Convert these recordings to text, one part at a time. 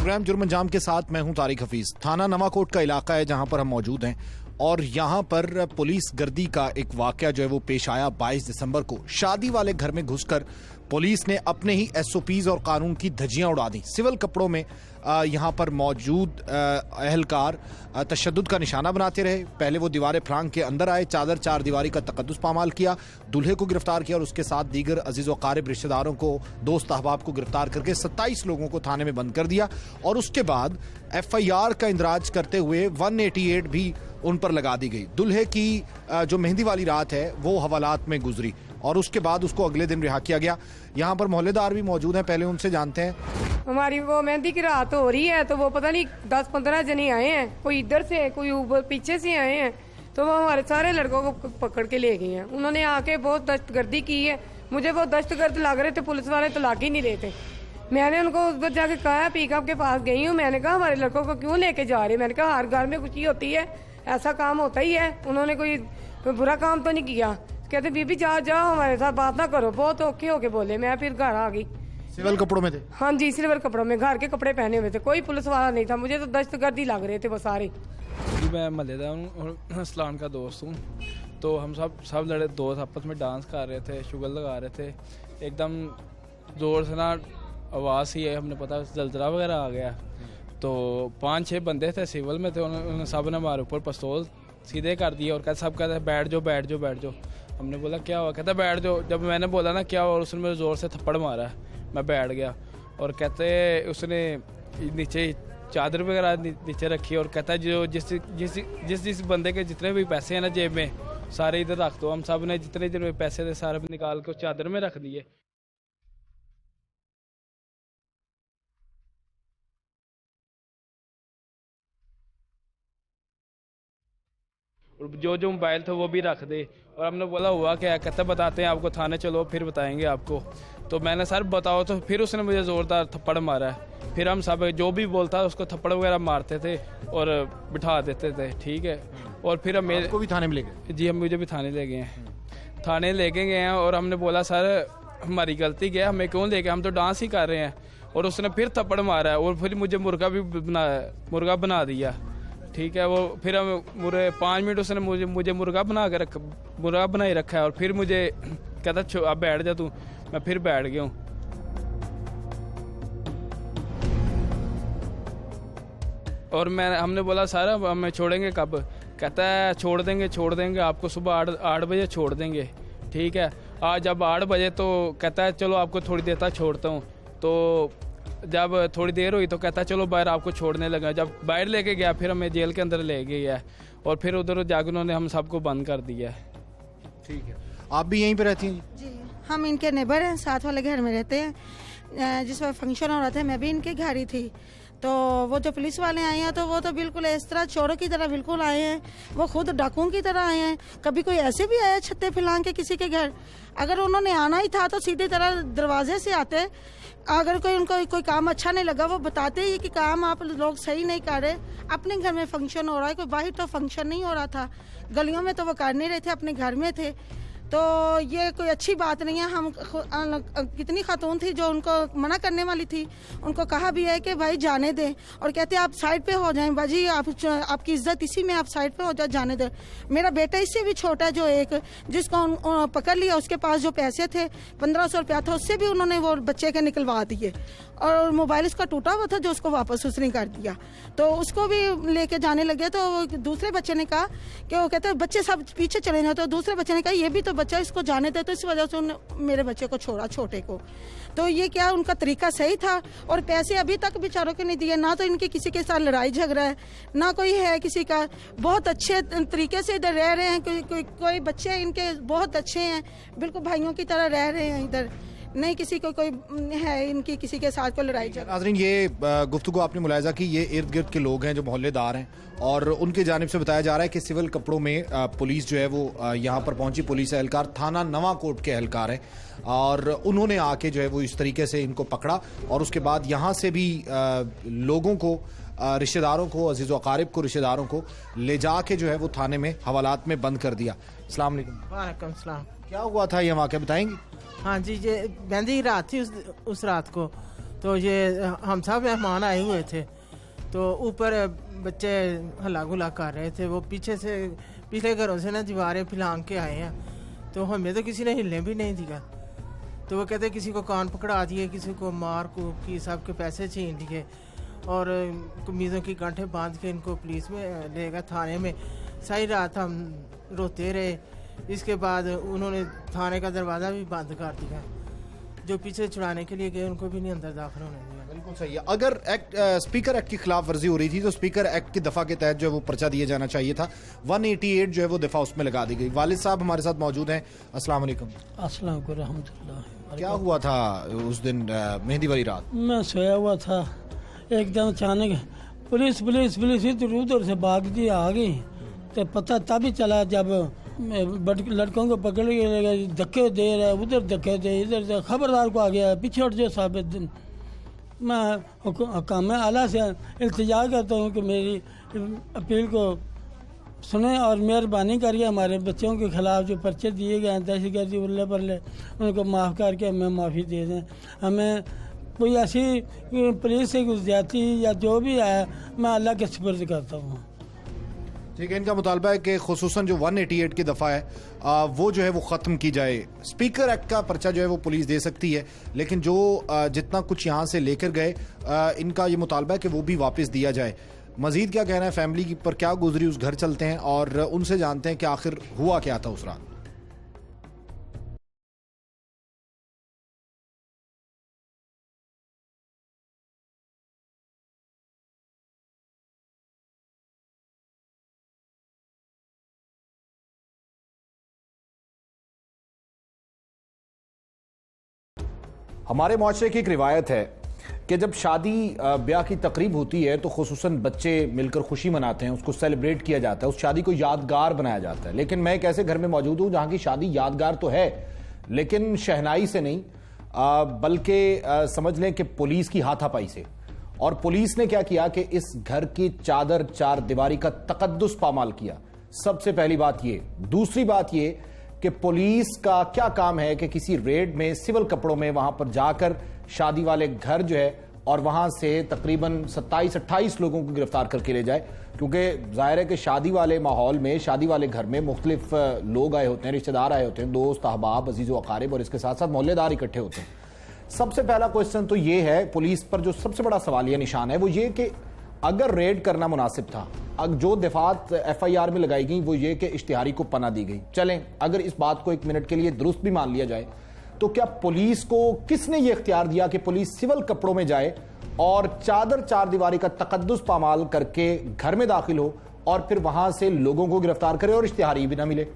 Programme जुर्म अंजाम के साथ मैं हूं तारिक हफीज। थाना नवाकोट का इलाका है जहां पर हम मौजूद हैं और यहां पर पुलिस गर्दी का एक वाकया जो है वो पेश आया। 22 दिसंबर को शादी वाले घर में घुसकर पुलिस ने अपने ही एसओपीज और कानून की धज्जियां उड़ा दी। सिविल कपड़ों में यहां पर मौजूद अहलकार तशद्दुद का निशाना बनाते रहे। पहले वो दीवार फ्रांग के अंदर आए, चादर चार दीवारी का तकद्दुस पामाल किया, दूल्हे को गिरफ्तार किया और उसके साथ दीगर अजीज व क़ारिब रिश्तेदारों को, दोस्त अहबाब को गिरफ्तार करके 27 लोगों को थाने में बंद कर दिया और उसके बाद FIR का इंदराज करते हुए 188 भी उन पर लगा दी गई। दूल्हे की जो मेहंदी वाली रात है वो हवालात में गुजरी और उसके बाद उसको अगले दिन रिहा किया गया। यहाँ पर मोहल्लेदार भी मौजूद हैं, पहले उनसे जानते हैं। हमारी वो मेहंदी की रात हो रही है तो वो पता नहीं 10-15 जने आए हैं, कोई इधर से कोई ऊपर पीछे से आए हैं, तो वो हमारे सारे लड़कों को पकड़ के ले गए हैं। उन्होंने आके बहुत दहशतगर्दी की है। मुझे बहुत दहशतगर्द लग रहे थे, पुलिस वाले तो लाग ही नहीं रहे थे। मैंने उनको उस पर जाके कहा, पिकअप के पास गई हूँ, मैंने कहा हमारे लड़कों को क्यों लेके जा रहे हैं। मैंने कहा हर घर में कुछ ही होती है, ऐसा काम होता ही है, उन्होंने कोई बुरा काम तो नहीं किया। कहते बीबी जाओ जाओ, हमारे साथ बात ना करो। बहुत औखे होके बोले। मैं फिर घर आ गई। सिविल कपड़ों में थे? हाँ जी, सिल्वर कपड़ों में, घर के कपड़े पहने हुए थे, कोई पुलिस वाला नहीं था। मुझे तो दहशतगर्दी लग रहे थे वो सारे। मैं मलेदार हूँ और असलान का दोस्त हूँ। तो हम सब लड़े दोस्त आपस में डांस कर रहे थे, शुगर लगा रहे थे। एकदम जोर से ना आवाज़ ही है, हमने पता जलजला वगैरह आ गया। तो 5-6 बंदे थे सिविल में थे, उन्होंने सब ने हमारे ऊपर पिस्तौल सीधे कर दिए और सब कहते बैठ जाओ बैठ जाओ बैठ जाओ। हमने बोला क्या हुआ, कहता बैठ जाओ। जब मैंने बोला ना क्या हुआ, उसने मेरे ज़ोर से थप्पड़ मारा, मैं बैठ गया। और कहते उसने नीचे चादर वगैरह नीचे रखी और कहता जो जिस बंदे के जितने भी पैसे हैं ना जेब में, सारे इधर रख दो। हम सब ने जितने जितने पैसे थे सारे निकाल के चादर में रख दिए। और जो मोबाइल थे वो भी रख दे। और हमने बोला हुआ क्या, कहते बताते हैं आपको, थाने चलो फिर बताएंगे आपको। तो मैंने सर बताओ, तो फिर उसने मुझे ज़ोरदार थप्पड़ मारा है। फिर हम सब जो भी बोलता उसको थप्पड़ वगैरह मारते थे और बिठा देते थे, ठीक है। और फिर हम मेरे भी थाने में ले गए? जी, हम मुझे भी थाने ले गए हैं। थाने लेके गए हैं और हमने बोला सर हमारी गलती क्या है, हमें क्यों ले गए, हम तो डांस ही कर रहे हैं। और उसने फिर थप्पड़ मारा है और फिर मुझे मुर्गा बना दिया, ठीक है। वो फिर हम 5 मिनट उसने मुझे मुर्गा बनाए रखा है। और फिर मुझे कहता अब बैठ जा तू। मैं फिर बैठ गया हूँ। और हमने बोला सर हमें छोड़ेंगे कब, कहता है छोड़ देंगे आपको सुबह 8 बजे छोड़ देंगे, ठीक है। आज जब 8 बजे तो कहता है चलो आपको थोड़ी देर तक छोड़ता हूँ। तो जब थोड़ी देर हुई तो कहता चलो बाहर आपको छोड़ने लगा। जब बाहर लेके गया फिर हमें जेल के अंदर ले गया और फिर उधर जाकर उन्होंने हम सबको बंद कर दिया। ठीक है, आप भी यहीं पे रहती हैं? जी, हम इनके नेबर हैं, साथ वाले घर में रहते हैं। जिस वक्त फंक्शन हो रहा था मैं भी इनके घर ही थी। तो वो जो पुलिस वाले आए हैं तो वो तो बिल्कुल इस तरह चोरों की तरह बिल्कुल आए हैं, वो खुद डाकुओं की तरह आए हैं। कभी कोई ऐसे भी आया छत्ते फैला के किसी के घर, अगर उन्होंने आना ही था तो सीधे तरह दरवाजे से आते। अगर उनको कोई काम अच्छा नहीं लगा वो बताते ही कि काम आप लोग सही नहीं कर रहे, अपने घर में फंक्शन हो रहा है, कोई बाहर तो फंक्शन नहीं हो रहा था, गलियों में तो वो कर नहीं रहे थे, अपने घर में थे। तो ये कोई अच्छी बात नहीं है। हम कितनी खातून थी जो उनको मना करने वाली थी, उनको कहा भी है कि भाई जाने दें, और कहते आप साइड पे हो जाएं बाजी, आपकी इज्जत इसी में, आप साइड पे हो जाए, जाने दें। मेरा बेटा इससे भी छोटा है जो एक जिसको पकड़ लिया, उसके पास जो पैसे थे 1500 रुपया था, उससे भी उन्होंने वो बच्चे के निकलवा दिए। और मोबाइल उसका टूटा हुआ था जो उसको वापस उसने कर दिया, तो उसको भी लेके जाने लगे। तो दूसरे बच्चे ने कहा कि वो कहते बच्चे सब पीछे चले जाए, तो दूसरे बच्चे ने कहा ये भी तो बच्चा, इसको जाने दे। तो इस वजह से उन्होंने मेरे बच्चे को छोड़ा, छोटे को। तो ये क्या उनका तरीका सही था। और पैसे अभी तक बेचारों के नहीं दिए, ना तो इनकी किसी के साथ लड़ाई झगड़ा है, ना कोई है किसी का। बहुत अच्छे तरीके से इधर रह रहे हैं। कोई बच्चे इनके बहुत अच्छे हैं, बिल्कुल भाइयों की तरह रह रहे हैं इधर, नहीं किसी को कोई है इनकी किसी के साथ कोई लड़ाई झगड़ा। नाज़रीन, ये गुफ्तगू आपने मुलाहिजा की, ये इर्द गिर्द के लोग हैं जो मोहल्लेदार हैं और उनके जानिब से बताया जा रहा है कि सिविल कपड़ों में पुलिस जो है वो यहाँ पर पहुंची। पुलिस एहलकार थाना नवाकोट के एहलकार हैं और उन्होंने आके जो है वो इस तरीके से इनको पकड़ा और उसके बाद यहाँ से भी लोगों को, रिश्तेदारों को, अजीज़ व क़ारिब को, रिश्तेदारों को ले जाके जो है वो थाने में हवालात में बंद कर दिया। अस्सलाम वालेकुम। वालेकुम सलाम। क्या हुआ था ये वाक़या बताएंगे? हाँ जी, ये मेहंदी की रात थी। उस रात को तो ये हम सब मेहमान आए हुए थे, तो ऊपर बच्चे हल्ला गुल्ला कर रहे थे। वो पीछे से पिछले घरों से ना दीवारें फिलांग के आए हैं, तो हमें तो किसी ने हिलने भी नहीं दिया। तो वो कहते किसी को कान पकड़ा दिए, किसी को मार कूट की, सबके पैसे छीन लिए और कमीज़ों की गांठें बांध के इनको पुलिस में ले गए थाने में। सारी रात हम रोते रहे। इसके बाद उन्होंने थाने का दरवाज़ा भी बंद कर दिया। जो पीछे छुड़ाने के लिए गए उनको भी नहीं अंदर दाखिल होने दिया। बिल्कुल सही है। अगर स्पीकर एक्ट की खिलाफ वर्जी हो रही थी तो स्पीकर एक्ट की दफा के तहत जो है वो पर्चा दिया जाना चाहिए था। 188 जो है वो दफा उसमें लगा दी गई। वालिद साहब हमारे साथ मौजूद हैं। अस्सलाम वालेकुम। अस्सलाम वालेकुम रहमतुल्लाह। क्या हुआ था उस दिन मेहंदी वाली रात? मैं सोया हुआ था, एकदम अचानक पुलिस पुलिस पुलिस इधर उधर से भागती आ गई। तो पता तभी चला जब लड़कों को पकड़ के धक्के दे रहा है, उधर धक्के दे, इधर से खबरदार को आ गया पीछे हट जाओ साहब। मैं हुकाम आला से इल्तिजा करता हूँ कि मेरी अपील को सुने और मेहरबानी करिए हमारे बच्चों के खिलाफ जो पर्चे दिए गए हैं दहशतगर्दी उल्ले पल्ले, उनको माफ़ करके हमें माफ़ी दे दें। हमें कोई ऐसी पुलिस से कुछ ज्यादती या जो भी है मैं अल्लाह के सुपुर्द करता हूँ। ठीक है, इनका मुतालबा है कि खुसूसन जो 188 की दफ़ा है वो जो है वो ख़त्म की जाए। स्पीकर एक्ट का पर्चा जो है वो पुलिस दे सकती है, लेकिन जो जितना कुछ यहाँ से लेकर गए इनका ये मुतालबा है कि वो भी वापस दिया जाए। मज़ीद क्या कहना है फैमिली की पर क्या गुजरी उस घर चलते हैं और उनसे जानते हैं कि आखिर हुआ क्या था उस रात। हमारे माशरे की एक रिवायत है कि जब शादी ब्याह की तकरीब होती है तो खुसूसन बच्चे मिलकर खुशी मनाते हैं, उसको सेलिब्रेट किया जाता है, उस शादी को यादगार बनाया जाता है। लेकिन मैं एक ऐसे घर में मौजूद हूं जहां की शादी यादगार तो है लेकिन शहनाई से नहीं, बल्कि समझ लें कि पुलिस की हाथापाई से। और पुलिस ने क्या किया कि इस घर की चादर चार दीवारी का तकद्दुस पामाल किया। सबसे पहली बात ये। दूसरी बात ये कि पुलिस का क्या काम है कि किसी रेड में सिविल कपड़ों में वहां पर जाकर शादी वाले घर जो है और वहां से तकरीबन 27-28 लोगों को गिरफ्तार करके ले जाए, क्योंकि जाहिर है कि शादी वाले माहौल में, शादी वाले घर में मुख्तलिफ लोग आए होते हैं, रिश्तेदार आए होते हैं, दोस्त अहबाब अजीज़ व अकारिब और इसके साथ साथ मोहल्लेदार इकट्ठे होते हैं। सबसे पहला क्वेश्चन तो ये है पुलिस पर, जो सबसे बड़ा सवालिया निशान है वो ये कि अगर रेड करना मुनासिब था, जो दफात FIR में लगाई गई वो ये कि इश्तिहारी को पना दी गई। चलें, अगर इस बात को एक मिनट के लिए दुरुस्त भी मान लिया जाए तो क्या पुलिस को किसने ये इख्तियार दिया कि पुलिस सिविल कपड़ों में जाए और चादर चार दीवारी का तकद्दुस पामाल करके घर में दाखिल हो और फिर वहां से लोगों को गिरफ्तार करे और इश्तिहारी भी ना मिले?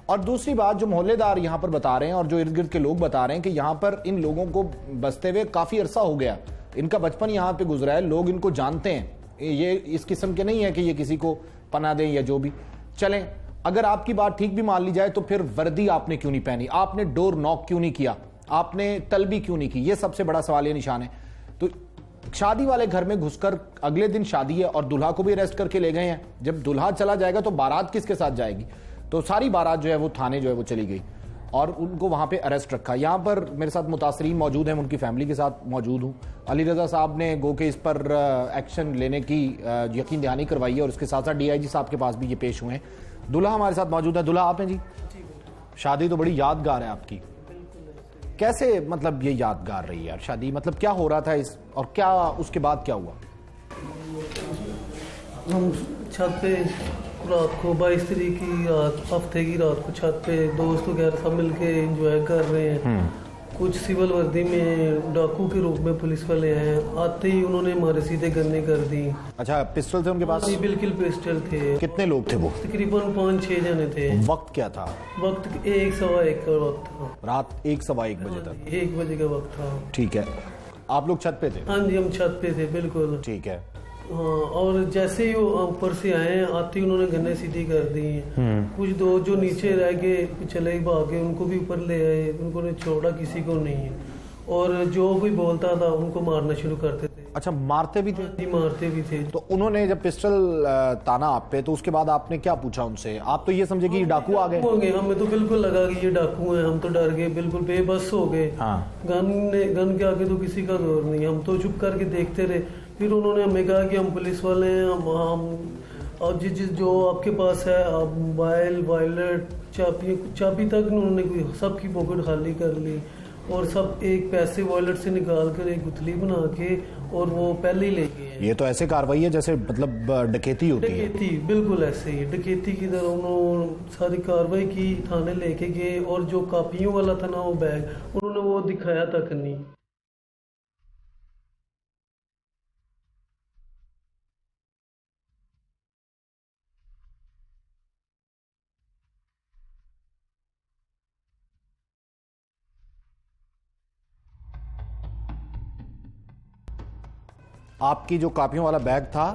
और दूसरी बात, जो मोहल्लेदार यहां पर बता रहे हैं और जो इर्द गिर्द के लोग बता रहे हैं कि यहां पर इन लोगों को बसते हुए काफी अरसा हो गया, इनका बचपन यहां पर गुजरा है, लोग इनको जानते हैं, ये इस किस्म के नहीं है कि ये किसी को पना दें या जो भी। चलें, अगर आपकी बात ठीक भी मान ली जाए तो फिर वर्दी आपने क्यों नहीं पहनी, आपने डोर नॉक क्यों नहीं किया, आपने तलबी क्यों नहीं की? ये सबसे बड़ा सवाल, ये निशान है। तो शादी वाले घर में घुसकर अगले दिन शादी है और दुल्हा को भी अरेस्ट करके ले गए हैं। जब दुल्हा चला जाएगा तो बारात किसके साथ जाएगी? तो सारी बारात जो है वो थाने जो है वो चली गई और उनको वहां पे अरेस्ट रखा। यहाँ पर मेरे साथ मुतासरीन मौजूद हैं, उनकी फैमिली के साथ मौजूद हूँ। अली रजा साहब ने गो के इस पर एक्शन लेने की यकीन दहानी करवाई है और इसके साथ साथ DIG साहब के पास भी ये पेश हुए हैं। दुल्हा हमारे साथ मौजूद है। दुल्हा आप हैं जी? शादी तो बड़ी यादगार है आपकी, कैसे मतलब ये यादगार रही यार शादी? मतलब क्या हो रहा था इस, और क्या उसके बाद क्या हुआ? हम छत पे रात को 22 तारीख की रात, हफ्ते की रात को छत पे दोस्त वगैरह सब मिलके एंजॉय कर रहे हैं। कुछ सिविल वर्दी में डाकू के रूप में पुलिस वाले हैं, आते ही उन्होंने हमारे सीधे गन्ने कर दी। अच्छा, पिस्टल थे उनके पास? जी बिल्कुल पिस्टल थे। कितने लोग थे वो? तकरीबन 5-6 जने थे। वक्त क्या था? वक्त 1-1:15 का वक्त था। रात 1-1:15 बजे तक? 1 बजे का वक्त था। ठीक है, आप लोग छत पे थे? हाँ जी, हम छत पे थे बिल्कुल। ठीक है। हाँ, और जैसे ही वो ऊपर से आए आते ही उन्होंने गन्ने सीधी कर दी। कुछ दो जो नीचे रह गए चले भागे, उनको भी ऊपर ले आए, उनको ने छोड़ा किसी को नहीं है। और जो कोई बोलता था उनको मारना शुरू करते थे। अच्छा, मारते भी थे? जी, मारते भी थे। तो उन्होंने जब पिस्टल ताना आप पे, तो उसके बाद आपने क्या पूछा उनसे? आप तो ये समझे कि ये डाकू आ गए होंगे, हमें तो बिल्कुल लगा कि ये डाकू हैं, हम तो डर गए, बिल्कुल बेबस हो गए। हाँ। गन के आगे तो किसी का जोर नहीं, हम तो चुप करके देखते रहे। फिर उन्होंने हमें कहा कि हम पुलिस वाले हैं, हम अब जिस जो आपके पास है, आप मोबाइल, वॉलेट, चाबी तक उन्होंने सबकी पॉकेट खाली कर ली और सब एक पैसे वॉलेट से निकाल कर एक गुथली बना के और वो पहले ही ले गए। ये तो ऐसे कार्रवाई है जैसे मतलब डकैती होती है। डकैती बिल्कुल ऐसे ही, डकैती की तरह उन्होंने सारी कार्रवाई की, थाने लेके गए और जो कापियों वाला था ना वो बैग, उन्होंने वो दिखाया तक नहीं। आपकी जो कापियों वाला बैग था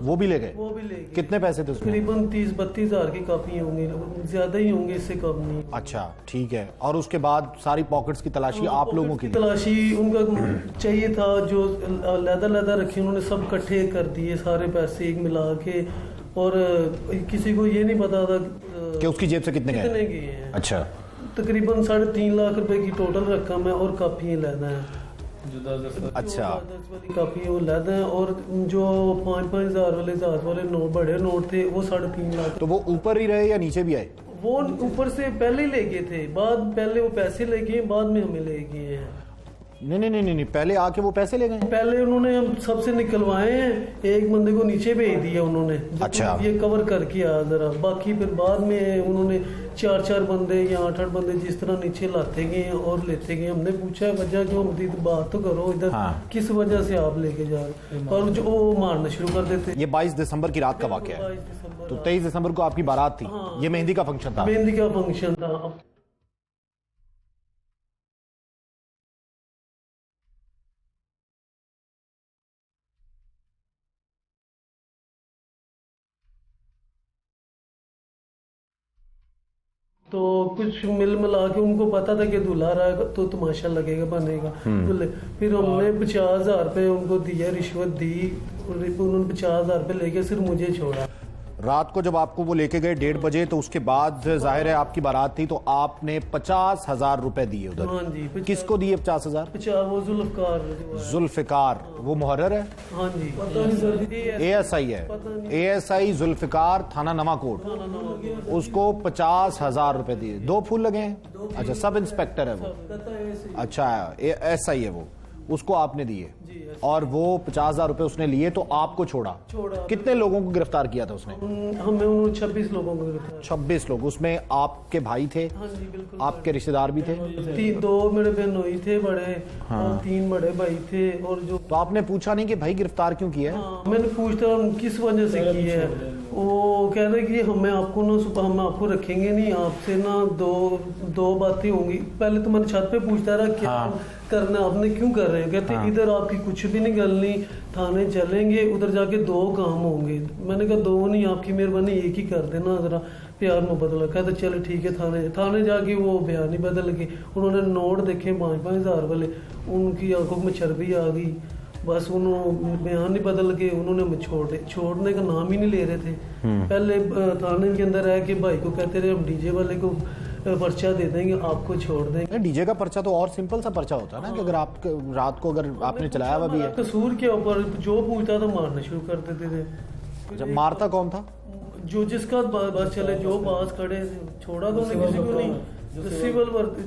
वो भी ले गए? वो भी ले गए। कितने पैसे थे उसमें? तकरीबन 30-32 हजार की कापी होंगी, ज्यादा ही होंगे, इससे कम नहीं। अच्छा, ठीक है। और उसके बाद सारी पॉकेट्स की तलाशी आप लोगों की? तलाशी उनका चाहिए था, जो लैदा रखे उन्होंने सब इकट्ठे कर दिए, सारे पैसे एक मिला के, और किसी को ये नहीं पता था कि उसकी जेब से कितने गए हैं। अच्छा, तकरीबन 3.5 लाख रुपए की टोटल रकम है और कापियां लैदा है। अच्छा, काफी वो लैदा है, और जो 5-5 हजार वाले, 1000 वाले नोट, बड़े नोट थे, वो 3.5 लाख। तो वो ऊपर ही रहे या नीचे भी आए? वो ऊपर से पहले ही ले गए थे, पहले वो पैसे ले गए, बाद में हमें ले गए हैं। नहीं, पहले आके वो पैसे ले गए? पहले उन्होंने हम सबसे निकलवाए हैं, एक बंदे को नीचे भेज दिया उन्होंने। अच्छा, ये कवर करके आ जरा, बाकी फिर बाद में उन्होंने 4-4 बंदे या 8-8 बंदे जिस तरह नीचे लाते गए और लेते गए। हमने पूछा वजह क्यों, हम बात तो करो इधर। हाँ। किस वजह से आप लेके जा रहे, और जो वो मारना शुरू कर देते। ये 22 दिसंबर की रात का वाकया है। तो 23 दिसंबर को आपकी बारात थी। हाँ। ये मेहंदी का फंक्शन था? मेहंदी का फंक्शन था। तो कुछ मिल मिला के उनको पता था कि दूल्हा रहा है तो तमाशा लगेगा, बनेगा। फिर हमने 50,000 रुपये उनको दिया, रिश्वत दी, उन्होंने 50,000 रुपये लेके सिर्फ मुझे छोड़ा। रात को जब आपको वो लेके गए 1:30 बजे, तो उसके बाद जाहिर है आपकी बारात थी, तो आपने 50,000 रुपए दिए उधर। हाँ जी। किसको दिए 50,000? वो जुल्फिकार, वो मुहर्रर है? हाँ जी, ASI है। ASI जुल्फिकार, थाना नवाकोट, उसको 50,000 रुपए दिए। 2 फूल लगे हैं? अच्छा, सब इंस्पेक्टर है वो? अच्छा, SI है वो, उसको आपने दिए और वो 50,000 रुपए उसने लिए, तो आपको छोड़ा। कितने लोगों को गिरफ्तार किया था उसने? हमें उन्होंने 26 लोगों को गिरफ्तार। 26 लोग? उसमें आपके भाई थे? हाँ जी, बिल्कुल। आपके रिश्तेदार भी थे? 2 मेरे बहनोई थे बड़े। हाँ। और 3 बड़े भाई थे। और जो तो आपने पूछा नहीं कि भाई गिरफ्तार क्यों किया है? हाँ, मैंने पूछता किस वजह से की है, वो कह रहे कि हमें आपको ना सुबह हम आपको रखेंगे नहीं, आपसे ना दो बातें होंगी। पहले तो मैंने छत पे पूछता रहा क्या करना, आपने क्यों कर रहे हैं? कहते इधर आपकी कुछ भी नहीं गलनी, थाने चलेंगे, उधर जाके 2 काम होंगे। मैंने कहा 2 नहीं, आपकी मेहरबानी एक ही कर देना, जरा प्यार में बदला। कहते चले ठीक है। थाने जाके वो बयान ही बदल गए। उन्होंने नोट देखे 5-5 हजार वाले, उनकी आंखों में चर्बी आ गई, बस उन्होंने बयान ही बदल के उन्होंने छोड़ने का नाम ही नहीं ले रहे थे। पहले थाने के अंदर है कि भाई को कहते रहे हम डीजे वाले को पर्चा दे देंगे, आपको छोड़ देंगे। डीजे का पर्चा तो और सिंपल सा पर्चा होता है ना, कि अगर आप रात को अगर आपने चलाया हुआ भी है। कसूर के ऊपर जो पूछता था मारना शुरू कर देते थे। जब मारता कौन था? जो जिसका बस चले, जो पास खड़े, छोड़ा तो उन्हें किसी को नहीं।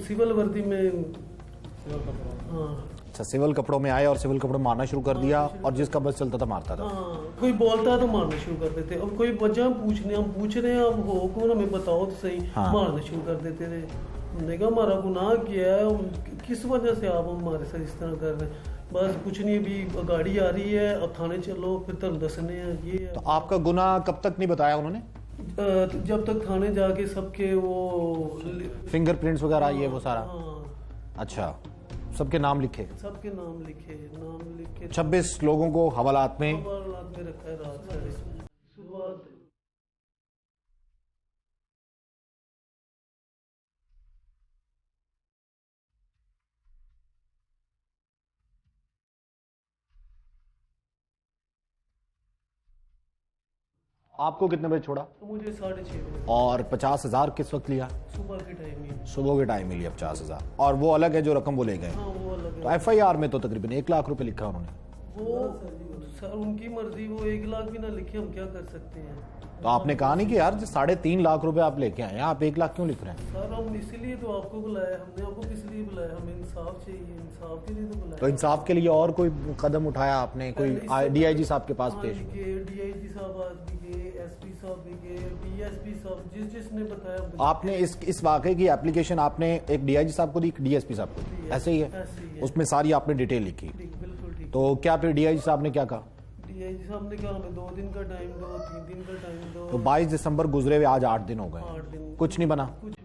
सिविल वर्दी में। हाँ, अच्छा, सिविल कपड़ों में आए और सिविल कपड़ों में मारना शुरू कर दिया, और जिसका बस चलता था मारता था। कोई बोलता तो मारना शुरू कर देते। अब कोई वजह हम पूछ रहे हैं, अब हो कौन, हमें बताओ तो सही। मारना शुरू कर देते थे। हमने कहा हमारा गुनाह किया है, किस वजह से आप हमारे साथ इस तरह कर रहे हैं? बस कुछ नहीं, अभी गाड़ी आ रही है, अब थाने चलो, फिर तुम दसने हैं ये है। तो आपका गुनाह कब तक नहीं बताया उन्होंने? जब तक थाने जाके सबके वो फिंगरप्रिंट्स वगैरह ये वो सारा? अच्छा, सबके नाम लिखे? सबके नाम लिखे। 26 लोगों को हवालात में रखा है रात सुबह। आपको कितने बजे छोड़ा? मुझे 6:30 बजे और 50,000 किस वक्त लिया? सुबह के टाइम ही। सुबह के टाइम ही लिया 50,000। और वो अलग है जो रकम वो ले गए? हाँ वो अलग तो FIR में तो तकरीबन 1 लाख रुपए लिखा उन्होंने। वो सर उनकी मर्जी, वो 1 लाख भी ना लिखे, हम क्या कर सकते हैं। तो आपने कहा नहीं कि यार 3.5 लाख रुपए आप लेके आए हैं, आप 1 लाख क्यों लिख रहे हैं? सर हम इसीलिए तो आपको बुलाया, हमने आपको किस लिए बुलाया, हमें इंसाफ चाहिए, इंसाफ के लिए तो बुलाया। तो इंसाफ के लिए और कोई कदम उठाया आपने? कोई DIG साहब के पास पेश? DIG साहब आज भी गए, SP साहब भी गए, DSP साहब, जिसने बताया। आपने इस वाकई की एप्लीकेशन आपने एक DIG साहब को दी, DSP साहब को? ऐसे ही है? उसमें सारी आपने डिटेल लिखी? बिल्कुल ठीक। तो क्या फिर DIG साहब ने क्या कहा? DIG साहब ने कहा हमें 2 दिन का टाइम दो, 3 दिन का टाइम दो। तो 22 दिसंबर गुजरे हुए आज 8 दिन हो गए, 8 दिन कुछ नहीं बना? कुछ